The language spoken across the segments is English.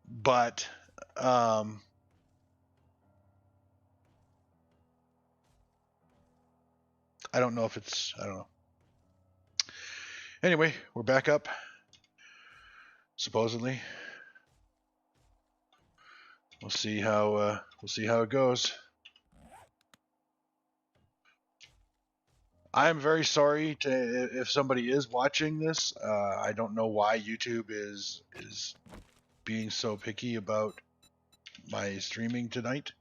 but I don't know if it's, I don't know. Anyway, we're back up, supposedly. We'll see how it goes. I'm very sorry to if somebody is watching this. I don't know why YouTube is being so picky about my streaming tonight.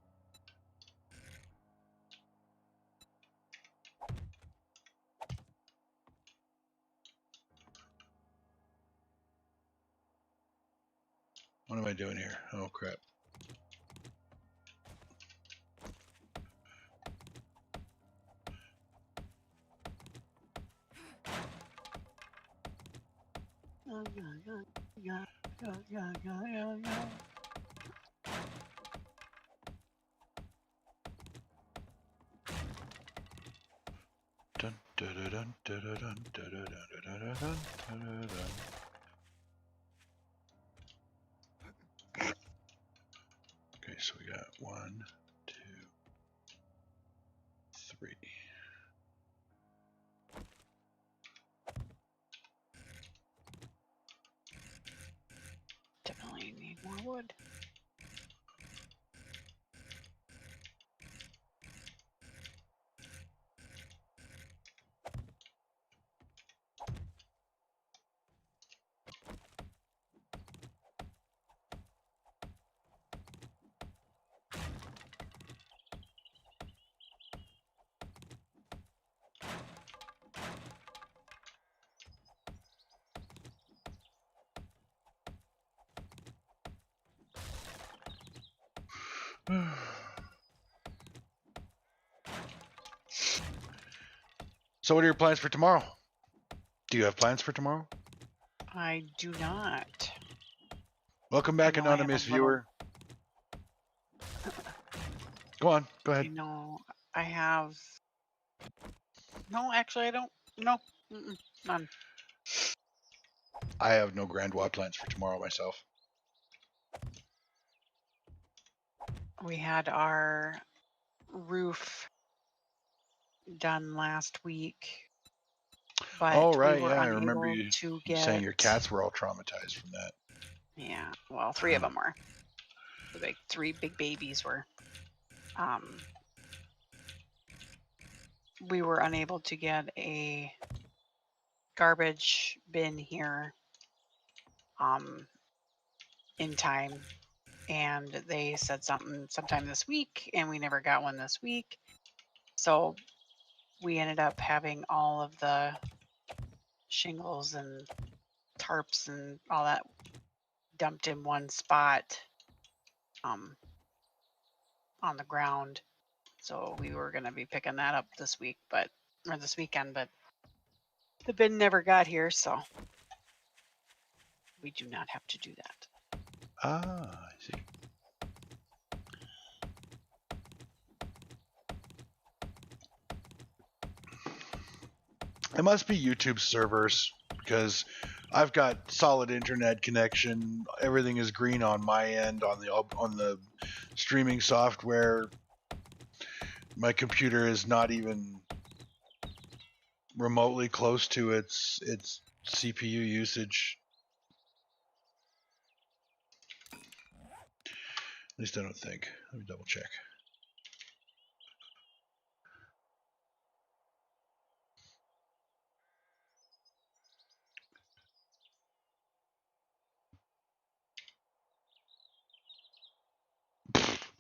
What am I doing here? Oh crap. Dun, dun, dun, dun, dun, dun, dun, dun, dun, dun, dun, dun. Okay, so we got 1, 2, 3. Definitely need more wood. So what are your plans for tomorrow? Do you have plans for tomorrow? I do not. Welcome back, I know I have anonymous a little- viewer. Go on, go ahead. I know I have. No, actually, I don't. No, none. I have no grand WA plans for tomorrow myself. We had our roof done last week, but Oh right, we were yeah, I unable remember you to get. saying your cats were all traumatized from that. Yeah, well, 3 of them were. The big 3 big babies were. We were unable to get a garbage bin here in time, and they said sometime this week, and we never got one this week. So we ended up having all of the shingles and tarps and all that dumped in one spot on the ground. So we were going to be picking that up this week, or this weekend, but the bin never got here, so we do not have to do that. Ah, I see. It must be YouTube servers because I've got solid internet connection. Everything is green on my end on the streaming software. My computer is not even remotely close to its CPU usage. At least I don't think. Let me double check.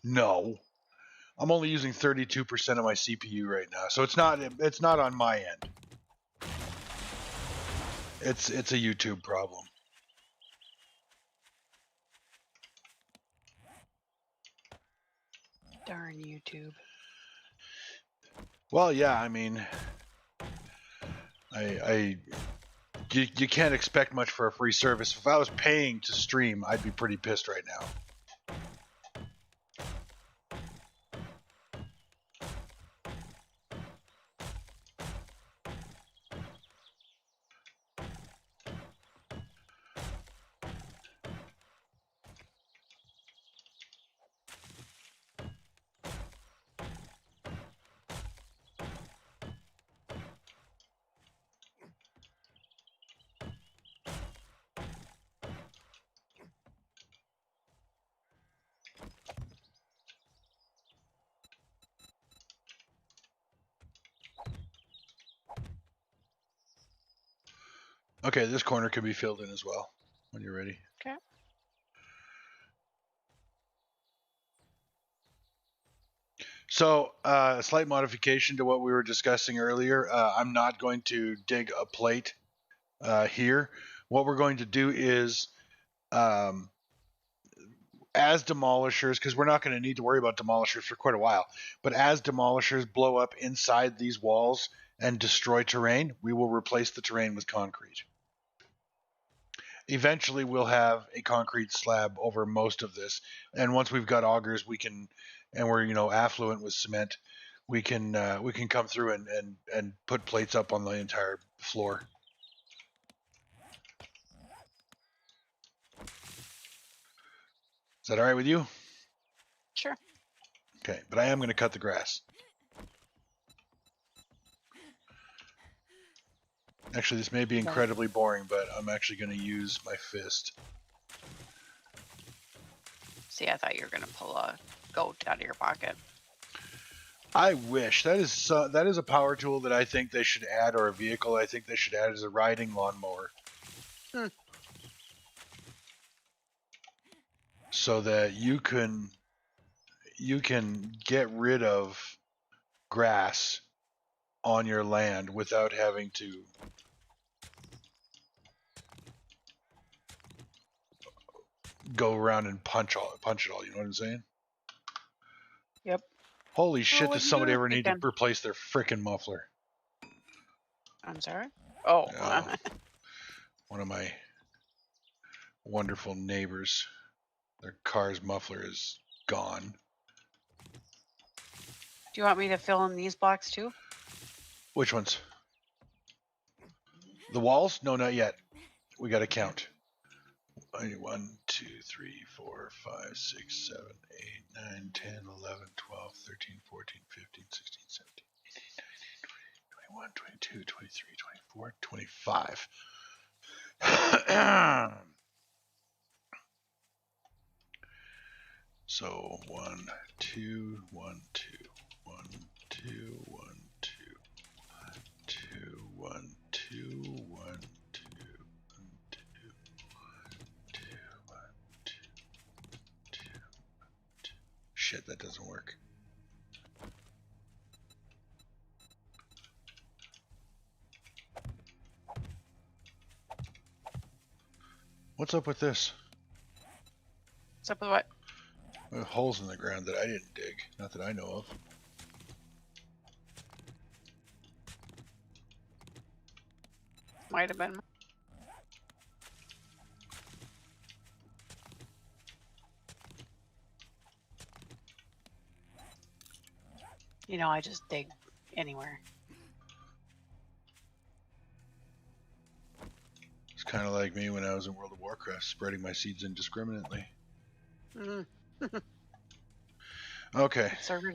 No. I'm only using 32% of my CPU right now, so it's not on my end. It's a YouTube problem. Darn YouTube. Well, yeah, I mean, you can't expect much for a free service. If I was paying to stream, I'd be pretty pissed right now. Okay, this corner can be filled in as well when you're ready. Okay. So, a slight modification to what we were discussing earlier. I'm not going to dig a plate here. What we're going to do is, um, as demolishers, because we're not going to need to worry about demolishers for quite a while, but as demolishers blow up inside these walls and destroy terrain, we will replace the terrain with concrete. Eventually, we'll have a concrete slab over most of this, and once we've got augers, we can, and we're affluent with cement, we can come through and put plates up on the entire floor. Is that all right with you? Sure. Okay, but I am going to cut the grass. Actually, this may be incredibly boring, but I'm actually going to use my fist. See, I thought you were going to pull a goat out of your pocket. I wish. That is a power tool that I think they should add, or a vehicle I think they should add as a riding lawnmower. So that you can get rid of grass on your land without having to go around and punch it all. You know what I'm saying? Yep. Holy shit! Does somebody ever need to thinking? replace their frickin' muffler? I'm sorry? Oh. One of my wonderful neighbors, their car's muffler is gone. Do you want me to fill in these blocks too? Which ones? The walls? No, not yet. We got to count. 1, 2, 3, 4, 5, 6, 7, 8, 9, 10, 11, 12, 13, 14, 15, 16, 17, 18, 19, 20, 21, 22, 23, 24, 25. So 1, 2, 1, 2, 1, 2, 1, 2, 2, 1, 2, 1, 2, 2. Shit, that doesn't work. What's up with this? What's up with what? Holes in the ground that I didn't dig. Not that I know of. Might have been. I just dig anywhere. It's kind of like me when I was in World of Warcraft, spreading my seeds indiscriminately. Okay. What server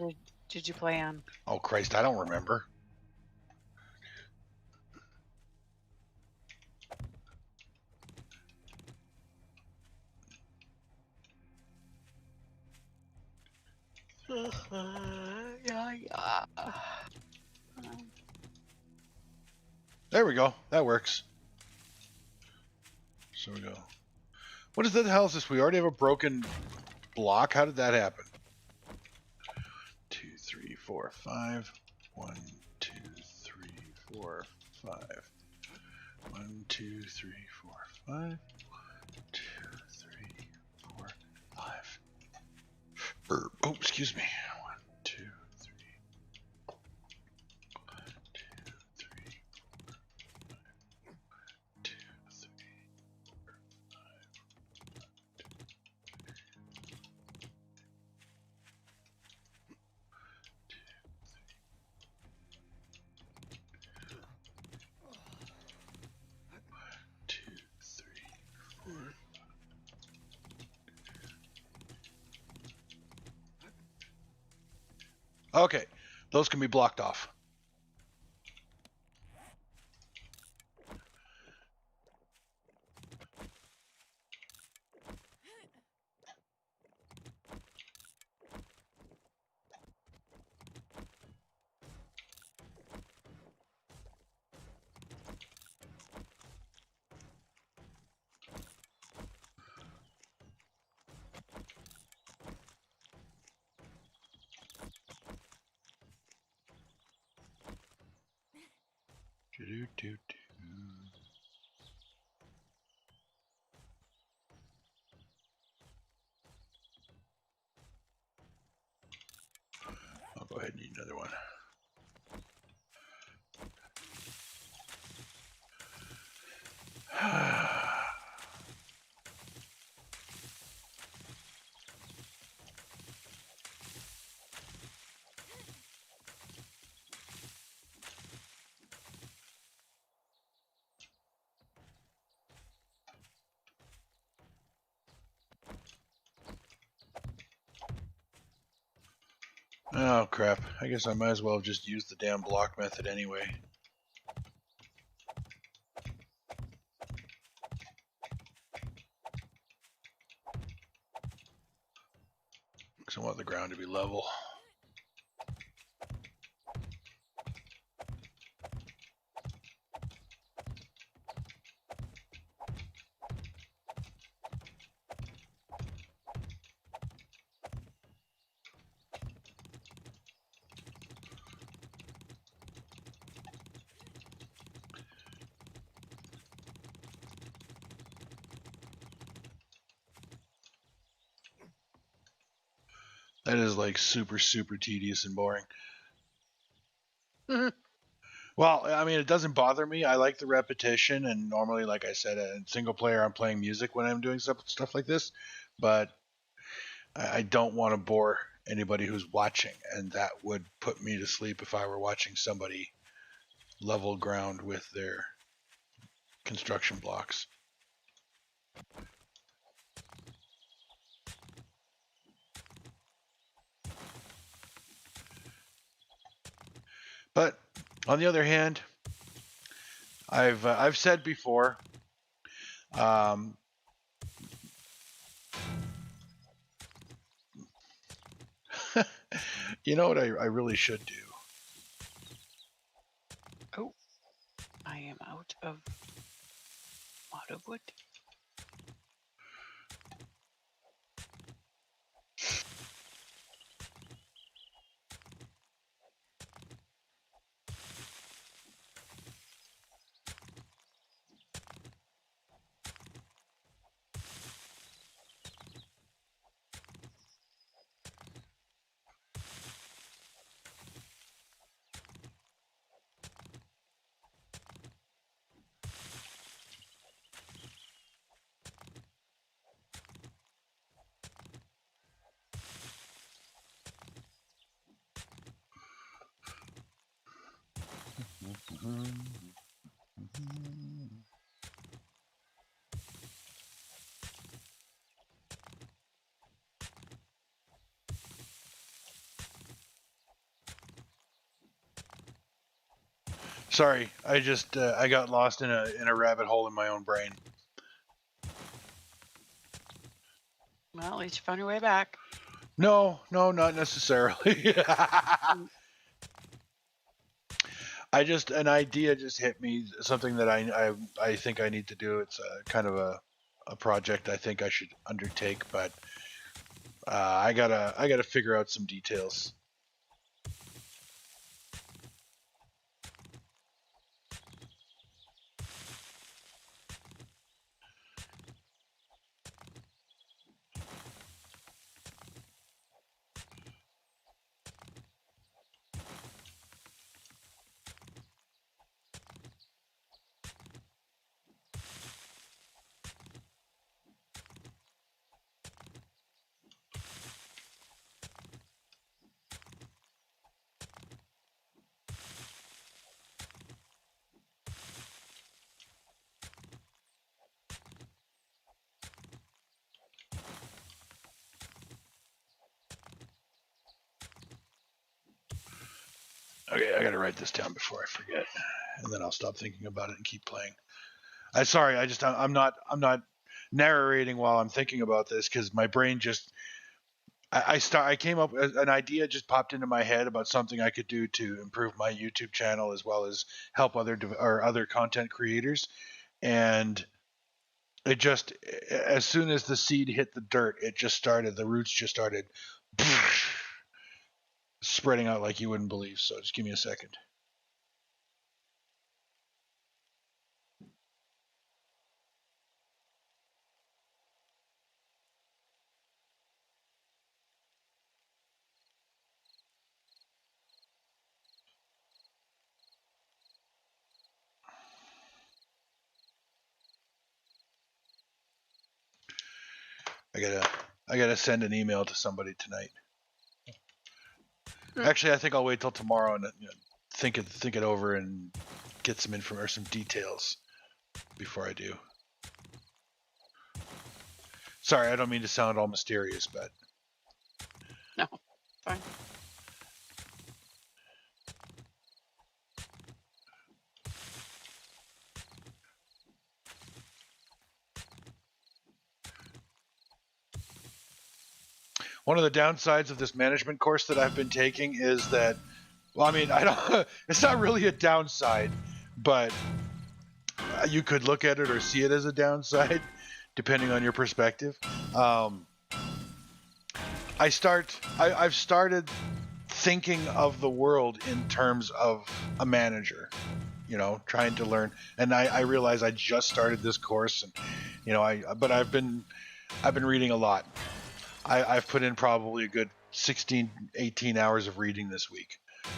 did you play on? Oh, Christ, I don't remember. Yeah. There we go. That works. So we go. What is that? The hell is this? We already have a broken block? How did that happen? 2, 3, 4, 5. 1, 2, 3, 4, 5. 1, 2, 3, 4, 5. 2, 3, 4, 5. Oh, excuse me. 1, 2, 3. 2, 3, 4, 5. 2, 3, 4, 5. 2, 3, 4. Okay, those can be blocked off. I'll go ahead and eat another one. Oh crap, I guess I might as well just use the damn block method anyway. Because I want the ground to be level. That is like super tedious and boring. Well, I mean, it doesn't bother me. I like the repetition, and normally, like I said, in single player, I'm playing music when I'm doing stuff like this. But I don't want to bore anybody who's watching, and that would put me to sleep if I were watching somebody level ground with their construction blocks. But on the other hand, I've said before, you know what I really should do? Oh, I am out of wood. Sorry, I just I got lost in a rabbit hole in my own brain. Well, at least you found your way back. No, not necessarily. I just an idea just hit me, something that I think I need to do. It's a kind of a project I think I should undertake, but I gotta figure out some details. Okay, I gotta write this down before I forget, and then I'll stop thinking about it and keep playing. Sorry, I'm not narrating while I'm thinking about this because my brain just I came up an idea just popped into my head about something I could do to improve my YouTube channel as well as help other content creators, and it just as soon as the seed hit the dirt, the roots just started spreading out like you wouldn't believe. So just give me a second. I gotta send an email to somebody tonight. Mm. Actually, I think I'll wait till tomorrow and think it over and get some information or some details before I do. Sorry, I don't mean to sound all mysterious, but No, fine. one of the downsides of this management course that I've been taking is that, well, I mean, I don't. It's not really a downside, but you could look at it or see it as a downside, depending on your perspective. I've started thinking of the world in terms of a manager, trying to learn. And I realize I just started this course, and but I've been reading a lot. I've put in probably a good 16, 18 hours of reading this week.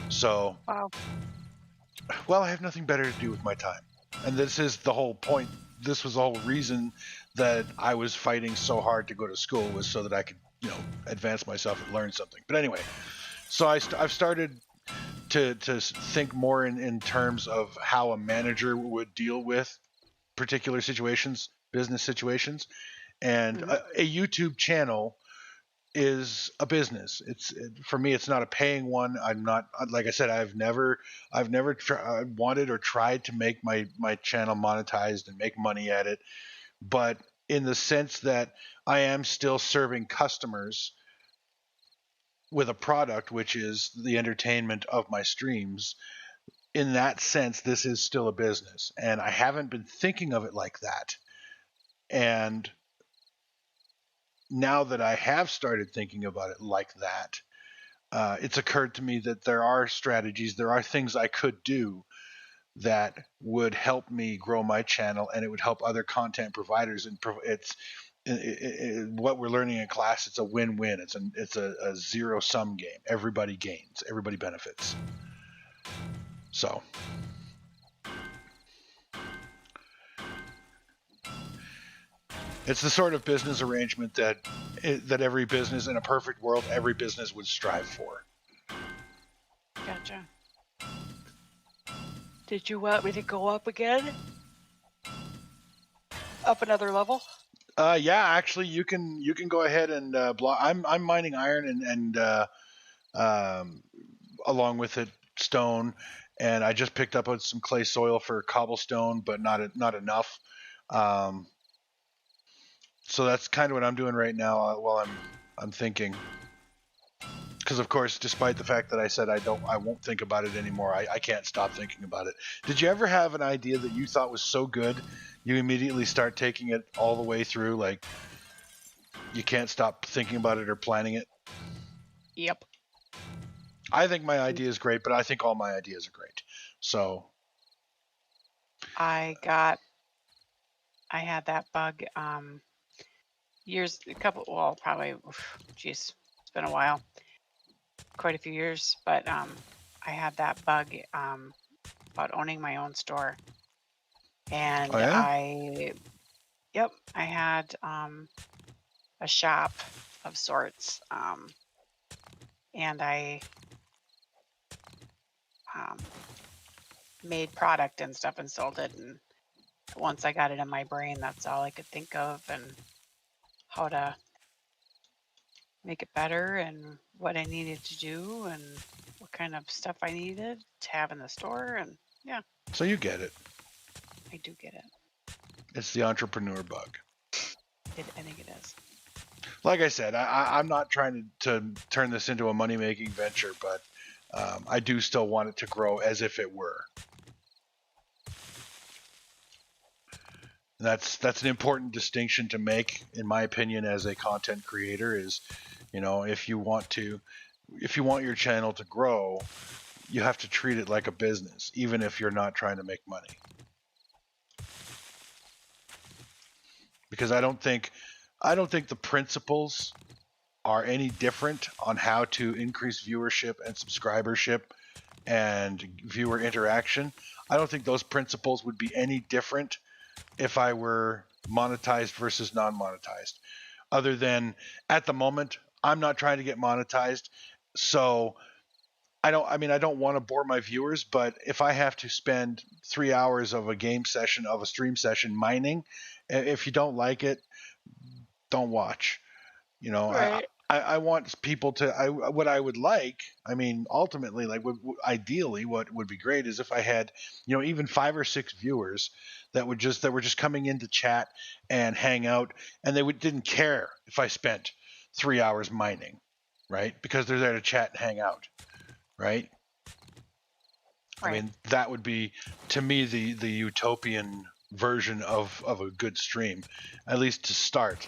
So, Wow. well, I have nothing better to do with my time. And this is the whole point. This was the whole reason that I was fighting so hard to go to school, was so that I could, advance myself and learn something. But anyway, so I've started to think more in terms of how a manager would deal with particular situations, business situations. And a YouTube channel is a business. For me, it's not a paying one. I'm not, like I said, I've never wanted or tried to make my channel monetized and make money at it. But in the sense that I am still serving customers with a product, which is the entertainment of my streams, in that sense, this is still a business. And I haven't been thinking of it like that. And now that I have started thinking about it like that, it's occurred to me that there are strategies, there are things I could do that would help me grow my channel, and it would help other content providers. And what we're learning in class. It's a win-win. It's a zero-sum game. Everybody gains. Everybody benefits. So. It's the sort of business arrangement that every business, in a perfect world, every business would strive for. Gotcha. Did you want me to go up again? Up another level? Yeah, actually, you can go ahead and block. I'm mining iron and along with it stone, and I just picked up some clay soil for cobblestone, but not enough. So that's kind of what I'm doing right now while I'm thinking. Because of course, despite the fact that I said I won't think about it anymore, I can't stop thinking about it. Did you ever have an idea that you thought was so good, you immediately start taking it all the way through, like you can't stop thinking about it or planning it? Yep. I think my idea is great, but I think all my ideas are great. So I had that bug probably, geez, it's been a while, quite a few years, but I had that bug about owning my own store. And oh, yeah? I had a shop of sorts, and I made product and stuff and sold it. And once I got it in my brain, that's all I could think of, and how to make it better and what I needed to do and what kind of stuff I needed to have in the store. And yeah. So you get it. I do get it. It's the entrepreneur bug. I think it is. Like I said, I'm not trying to turn this into a money-making venture, but I do still want it to grow as if it were. That's an important distinction to make, in my opinion, as a content creator. Is, if you want your channel to grow, you have to treat it like a business, even if you're not trying to make money. Because I don't think the principles are any different on how to increase viewership and subscribership and viewer interaction. I don't think those principles would be any different if I were monetized versus non-monetized. other than at the moment, I'm not trying to get monetized. So I don't want to bore my viewers, but if I have to spend 3 hours of a game session, of a stream session mining, if you don't like it, don't watch. You know, Right. I want people to, what I would like, I mean, ultimately, like, ideally, what would be great is if I had, even 5 or 6 viewers that were just coming in to chat and hang out, and didn't care if I spent 3 hours mining, right? Because they're there to chat and hang out, right? I Right. mean, that would be, to me, the utopian version of a good stream, at least to start.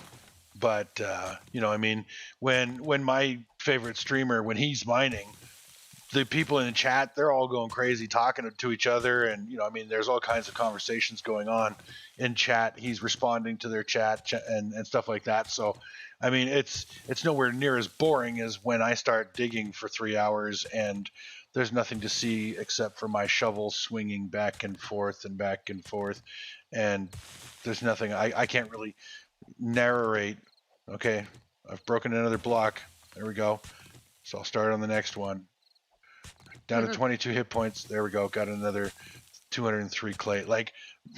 But I mean, when my favorite streamer, when he's mining, the people in the chat, they're all going crazy, talking to each other, and I mean, there's all kinds of conversations going on in chat. He's responding to their chat and stuff like that. So, I mean, it's nowhere near as boring as when I start digging for 3 hours and there's nothing to see except for my shovel swinging back and forth and back and forth, and there's nothing. I can't really narrate. Okay, I've broken another block. There we go. So I'll start on the next one. Down to 22 hit points. There we go. Got another 203 clay. Like,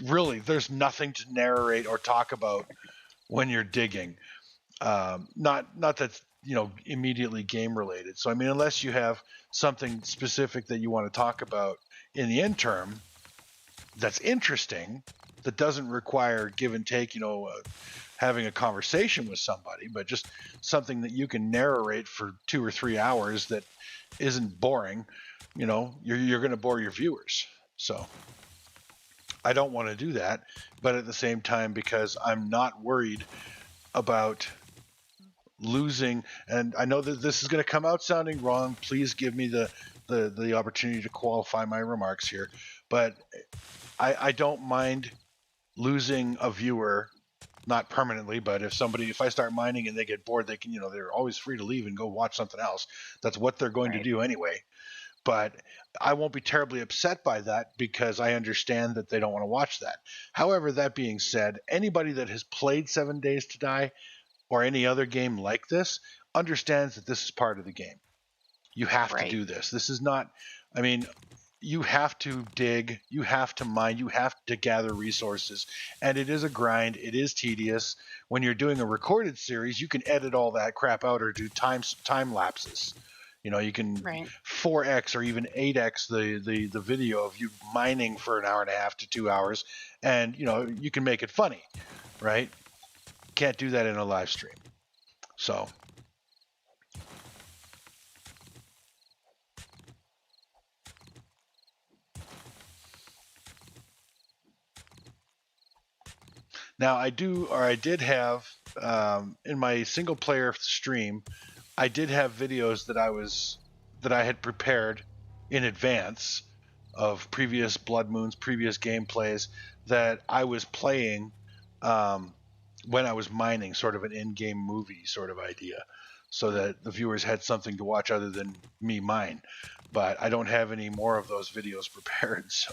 really, there's nothing to narrate or talk about when you're digging. Not that's immediately game related. So I mean, unless you have something specific that you want to talk about in the interim that's interesting, that doesn't require give and take, having a conversation with somebody, but just something that you can narrate for 2 or 3 hours that isn't boring, you're going to bore your viewers. So I don't want to do that, but at the same time, because I'm not worried about losing, and I know that this is going to come out sounding wrong, please give me the opportunity to qualify my remarks here, but I don't mind losing a viewer, not permanently, but if I start mining and they get bored, they can, they're always free to leave and go watch something else. That's what they're going to do anyway. But I won't be terribly upset by that because I understand that they don't want to watch that. However, that being said, anybody that has played 7 Days to Die or any other game like this understands that this is part of the game. You have to do this. This is not, I mean, you have to dig, you have to mine, you have to gather resources, and it is a grind. It is tedious. When you're doing a recorded series, you can edit all that crap out or do time lapses. You can 4x or even 8x the video of you mining for an hour and a half to 2 hours, and you can make it funny, right? Can't do that in a live stream. So now I did have in my single player stream, I did have videos that I had prepared in advance of previous Blood Moons, previous gameplays that I was playing when I was mining, sort of an in-game movie sort of idea, so that the viewers had something to watch other than me mine. But I don't have any more of those videos prepared, so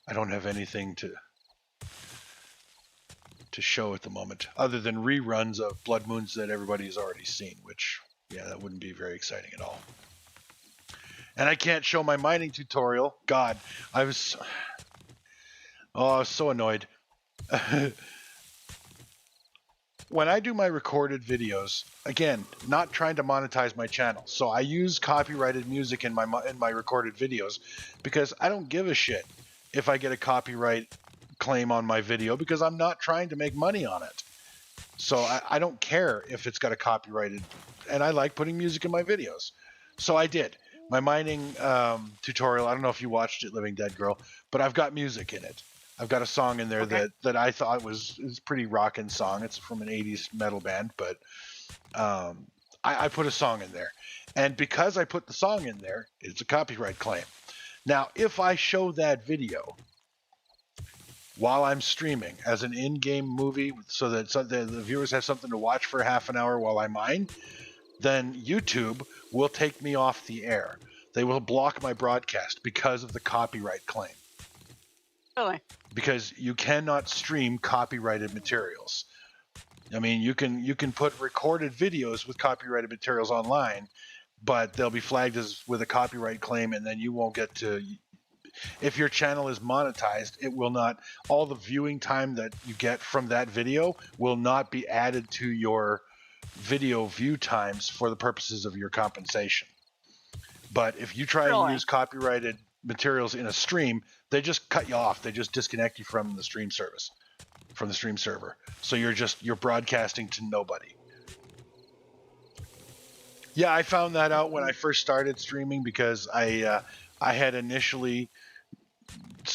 I don't have anything to show at the moment, other than reruns of Blood Moons that everybody's already seen, which, yeah, that wouldn't be very exciting at all. And I can't show my mining tutorial. God, I was so annoyed. When I do my recorded videos, again, not trying to monetize my channel, so I use copyrighted music in my recorded videos because I don't give a shit if I get a copyright claim on my video, because I'm not trying to make money on it. So I don't care if it's got a copyrighted, and I like putting music in my videos. So I did. My mining tutorial, I don't know if you watched it, Living Dead Girl, but I've got music in it. I've got a song in there that I thought was pretty rockin' song. It's from an 80s metal band, but I put a song in there. And because I put the song in there, it's a copyright claim. Now, if I show that video while I'm streaming as an in-game movie so that the viewers have something to watch for half an hour while I mine, then YouTube will take me off the air. They will block my broadcast because of the copyright claim. Really? Because you cannot stream copyrighted materials. I mean, you can put recorded videos with copyrighted materials online, but they'll be flagged as with a copyright claim, and then you won't get to. If your channel is monetized, it will not. All the viewing time that you get from that video will not be added to your video view times for the purposes of your compensation. But if you try and Really? use copyrighted materials in a stream, they just cut you off. They just disconnect you from the stream service, from the stream server. So you're broadcasting to nobody. Yeah, I found that out when I first started streaming because I had initially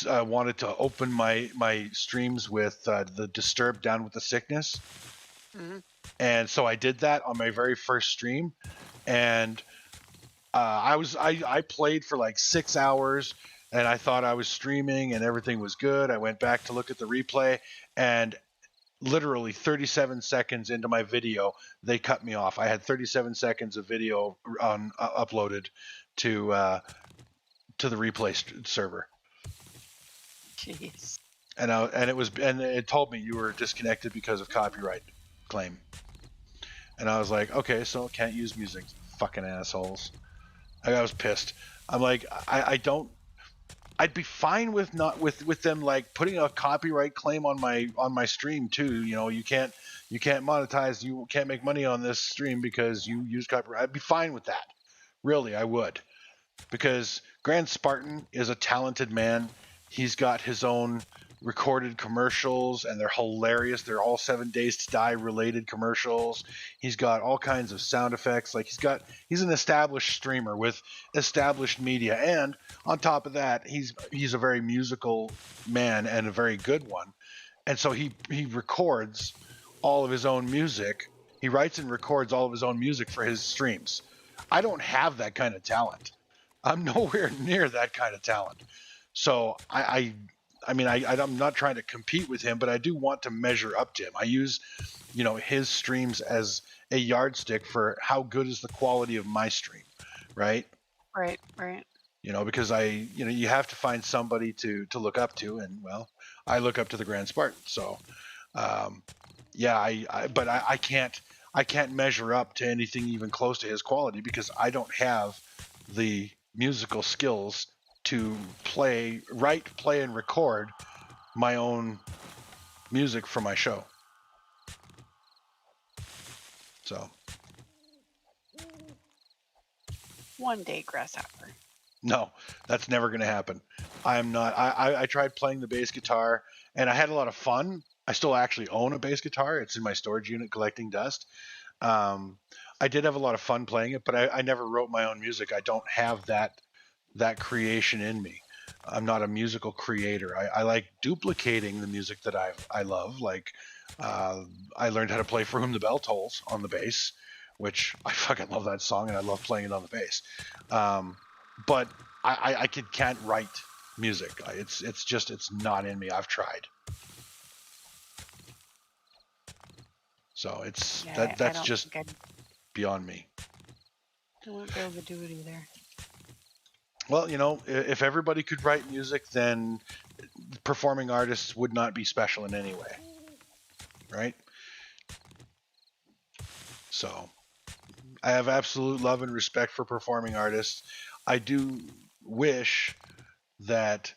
wanted to open my streams with the Disturbed Down with the Sickness, and so I did that on my very first stream, and I played for like 6 hours, and I thought I was streaming and everything was good. I went back to look at the replay, and literally 37 seconds into my video, they cut me off. I had 37 seconds of video on uploaded to the replay server. Jeez. And it told me you were disconnected because of copyright claim. And I was like, okay, so can't use music, fucking assholes. I was pissed. I'm like, I don't. I'd be fine with not with them like putting a copyright claim on my stream too. You know, you can't monetize, you can't make money on this stream because you use copyright. I'd be fine with that. Really, I would. Because Grand Spartan is a talented man. He's got his own recorded commercials, and they're hilarious. They're all 7 Days to Die related commercials. He's got all kinds of sound effects. Like he's an established streamer with established media, and on top of that, he's a very musical man and a very good one. And so he records all of his own music. He writes and records all of his own music for his streams. I don't have that kind of talent. I'm nowhere near that kind of talent. So I'm not trying to compete with him, but I do want to measure up to him. I use, his streams as a yardstick for how good is the quality of my stream, right? Right. Because you have to find somebody to look up to, and well, I look up to the Grand Spartan. So, but I can't measure up to anything even close to his quality because I don't have the musical skills to write, play, and record my own music for my show. So. One day, Grasshopper. No, that's never going to happen. I'm not. I tried playing the bass guitar, and I had a lot of fun. I still actually own a bass guitar. It's in my storage unit collecting dust. I did have a lot of fun playing it, but I never wrote my own music. I don't have that creation in me. I'm not a musical creator. I like duplicating the music that I love. Like I learned how to play For Whom the Bell Tolls on the bass, which I fucking love that song, and I love playing it on the bass. But I can't write music. It's not in me. I've tried. So that's just beyond me. I won't be able to do it either. Well, if everybody could write music, then performing artists would not be special in any way, right? So I have absolute love and respect for performing artists. I do wish that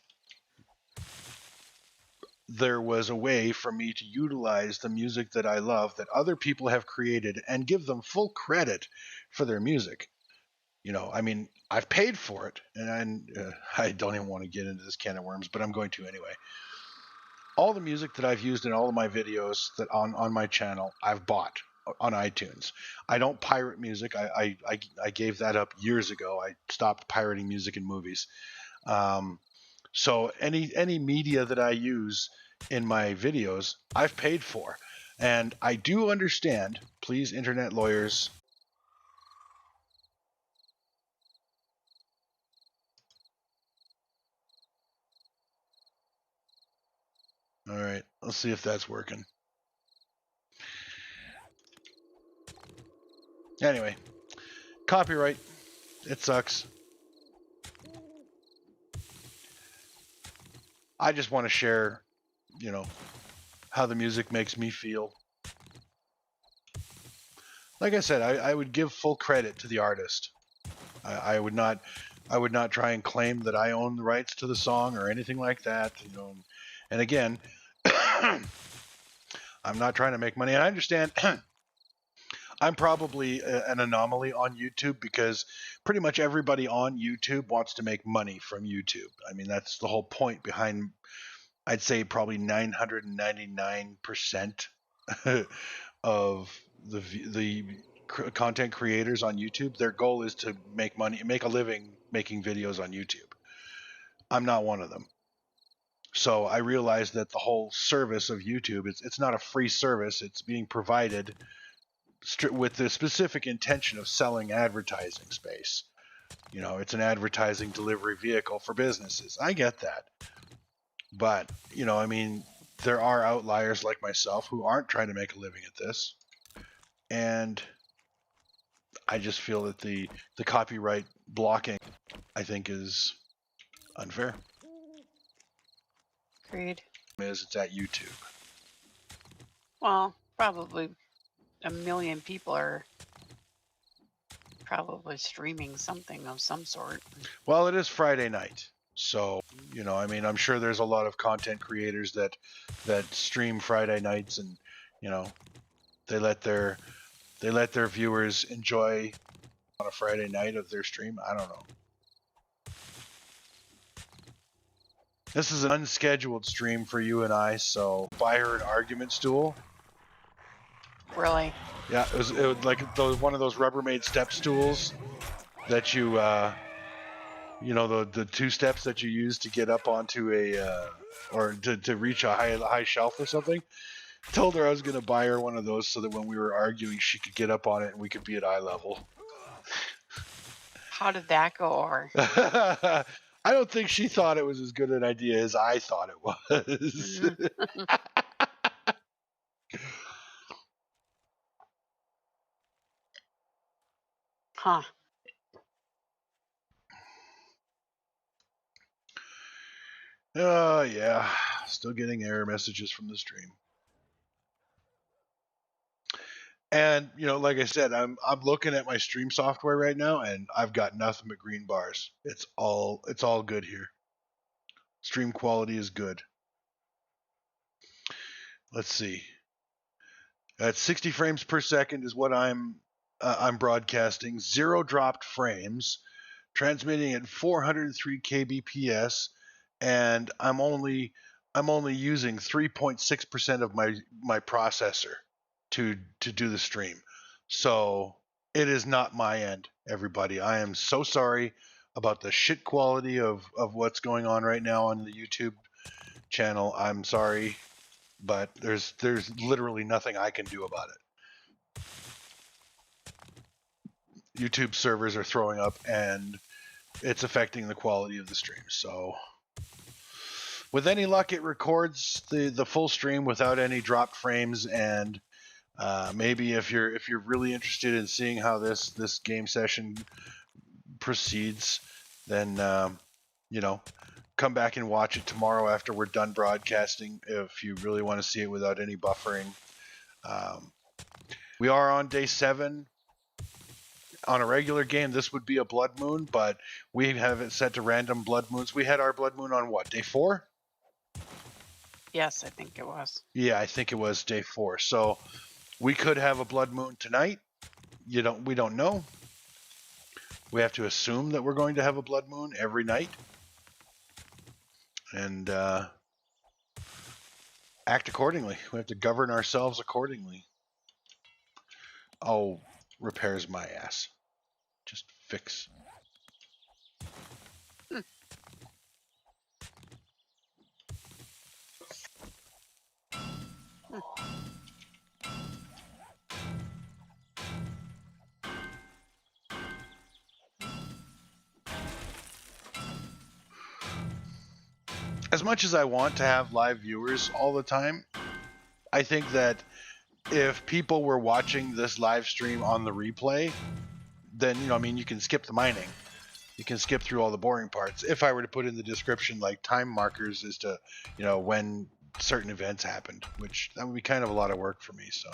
there was a way for me to utilize the music that I love that other people have created and give them full credit for their music. I've paid for it, and I don't even want to get into this can of worms, but I'm going to anyway. All the music that I've used in all of my videos that on my channel, I've bought on iTunes. I don't pirate music. I gave that up years ago. I stopped pirating music in movies. So any media that I use in my videos, I've paid for. And I do understand, please, internet lawyers. All right, let's see if that's working. Anyway, copyright, it sucks. I just want to share, how the music makes me feel. like I said, I would give full credit to the artist. I would not try and claim that I own the rights to the song or anything like that. You know, and again, I'm not trying to make money. And I understand I'm probably an anomaly on YouTube because pretty much everybody on YouTube wants to make money from YouTube. I mean, that's the whole point behind, I'd say probably 999% of the content creators on YouTube. Their goal is to make money, make a living making videos on YouTube. I'm not one of them. So I realized that the whole service of YouTube, it's not a free service. It's being provided with the specific intention of selling advertising space. You know, it's an advertising delivery vehicle for businesses. I get that. But, you know, I mean, there are outliers like myself who aren't trying to make a living at this. And I just feel that the copyright blocking, I think, is unfair. Agreed. It's at YouTube. Well, probably 1 million people are probably streaming something of some sort. Well, it is Friday night. So, you know, I mean, I'm sure there's a lot of content creators that stream Friday nights, and, you know, they let their viewers enjoy on a Friday night of their stream. I don't know. This is an unscheduled stream for you and I, so buy her an argument stool. Really? Yeah, it was like one of those Rubbermaid step stools that you know, the 2 steps that you use to get up onto a or to reach a high shelf or something. Told her I was gonna buy her one of those so that when we were arguing, she could get up on it and we could be at eye level. How did that go over? I don't think she thought it was as good an idea as I thought it was. Huh. Yeah. Still getting error messages from the stream. And, you know, like I said, I'm looking at my stream software right now, and I've got nothing but green bars. It's all good here. Stream quality is good. Let's see. At 60 frames per second is what I'm broadcasting. 0 dropped frames, transmitting at 403 kbps, and I'm only using 3.6% of my processor to do the stream. So it is not my end, everybody. I am so sorry about the shit quality of what's going on right now on the YouTube channel. I'm sorry, but there's literally nothing I can do about it. YouTube servers are throwing up, and it's affecting the quality of the stream. So with any luck, it records the full stream without any dropped frames, and maybe if you're really interested in seeing how this game session proceeds, then you know, come back and watch it tomorrow after we're done broadcasting if you really want to see it without any buffering. We are on day 7. On a regular game, this would be a blood moon, but we have it set to random blood moons. We had our blood moon on what, day 4? Yes, I think it was. Yeah, I think it was day 4. So we could have a blood moon tonight. We don't know. We have to assume that we're going to have a blood moon every night, and act accordingly. We have to govern ourselves accordingly. Oh, repairs my ass. Just fix. As much as I want to have live viewers all the time, I think that if people were watching this live stream on the replay, then, you know, I mean, you can skip the mining. You can skip through all the boring parts. If I were to put in the description like time markers as to, you know, when certain events happened, which that would be kind of a lot of work for me. So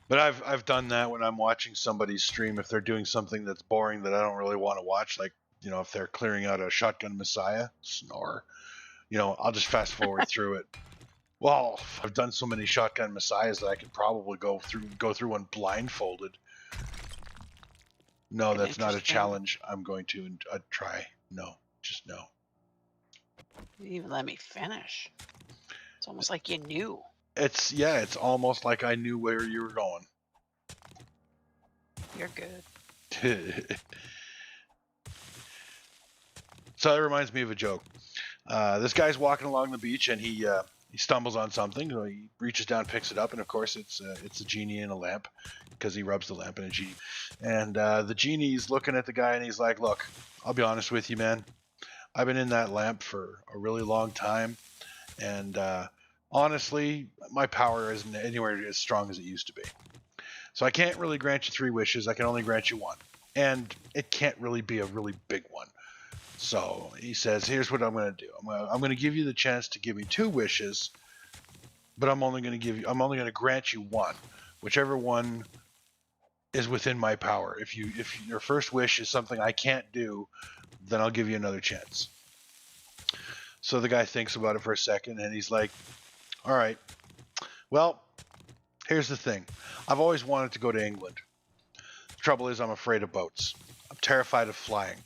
But I've done that when I'm watching somebody's stream if they're doing something that's boring that I don't really want to watch, like if they're clearing out a shotgun Messiah, snore. I'll just fast forward through it. Well, I've done so many shotgun Messiahs that I could probably go through one blindfolded. No, that's not a challenge I'm going to try. No, just no. You didn't even let me finish. It's almost like you knew. It's almost like I knew where you were going. You're good. So that reminds me of a joke. This guy's walking along the beach and he stumbles on something. So he reaches down, picks it up, and of course it's a genie in a lamp because he rubs the lamp in a genie. And the genie's looking at the guy and he's like, "Look, I'll be honest with you, man. I've been in that lamp for a really long time, and honestly, my power isn't anywhere as strong as it used to be. So I can't really grant you 3 wishes. I can only grant you 1, and it can't really be a really big one." So he says, "Here's what I'm going to do. I'm going to give you the chance to give me 2 wishes, but I'm only going to grant you 1, whichever one is within my power. If your first wish is something I can't do, then I'll give you another chance." So the guy thinks about it for a second, and he's like, "All right. Well, here's the thing. I've always wanted to go to England. The trouble is I'm afraid of boats. I'm terrified of flying."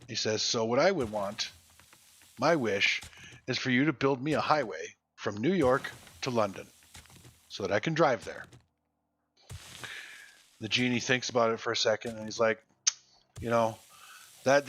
He says, "So what I would want, my wish, is for you to build me a highway from New York to London so that I can drive there." The genie thinks about it for a second, and he's like,